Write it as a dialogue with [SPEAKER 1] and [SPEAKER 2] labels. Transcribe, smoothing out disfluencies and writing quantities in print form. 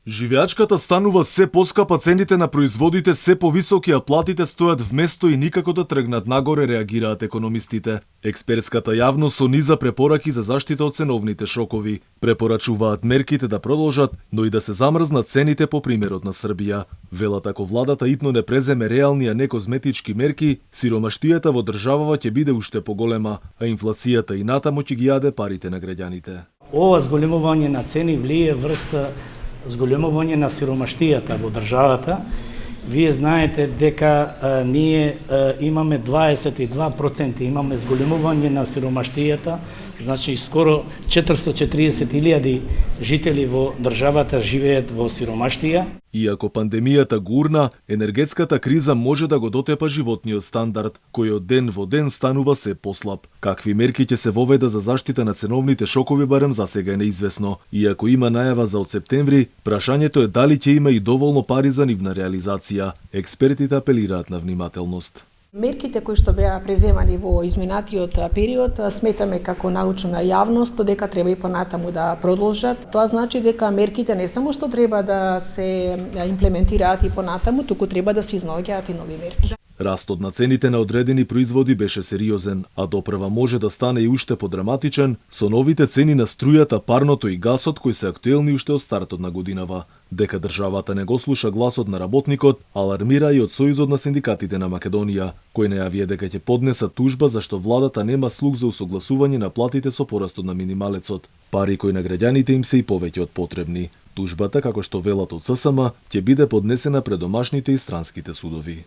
[SPEAKER 1] Живеачката станува се поскапа, цените на производите се повисоки, а платите стојат вместо и никако да тргнат нагоре, реагираат економистите. Експертската јавност со низа препораки за заштита од ценовните шокови. Препорачуваат мерките да продолжат, но и да се замрзнат цените по примерот на Србија. Велат ако владата итно не преземе реални, а не козметички мерки, сиромаштијата во државава ќе биде уште поголема, а инфлацијата и натаму ќе ги јаде парите на граѓаните.
[SPEAKER 2] Ова зголемување на цени влие врз зголемување на сиромаштијата во државата. Вие знаете дека ние имаме 22%, имаме зголемување на сиромаштијата, значи скоро 440.000 жители во државата живеат во сиромаштија.
[SPEAKER 1] Иако пандемијата гурна, енергетската криза може да го дотепа животниот стандард, кој од ден во ден станува се послаб. Какви мерки ќе се воведа за заштита на ценовните шокови барем засега е неизвестно. Иако има најава за од септември, прашањето е дали ќе има и доволно пари за нивна реализација. Експертите апелираат на внимателност.
[SPEAKER 3] Мерките кои што беа преземани во изминатиот период, сметаме како научна јавност дека треба и понатаму да продолжат. Тоа значи дека мерките не само што треба да се имплементираат и понатаму, туку треба да се изнаоѓаат и нови мерки.
[SPEAKER 1] Растот на цените на одредени производи беше сериозен, а допрва може да стане и уште подраматичен со новите цени на струјата, парното и гасот кои се актуелни уште од стартот на годинава. Дека државата не го слуша гласот на работникот, алармира и од Сојузот на синдикатите на Македонија, кој најавија дека ќе поднесат тужба зашто владата нема слух за усогласување на платите со порастот на минималецот, пари кои на граѓаните им се и повеќе од потребни. Тужбата, како што велат од ССМ, ќе биде поднесена пред домашните и странските судови.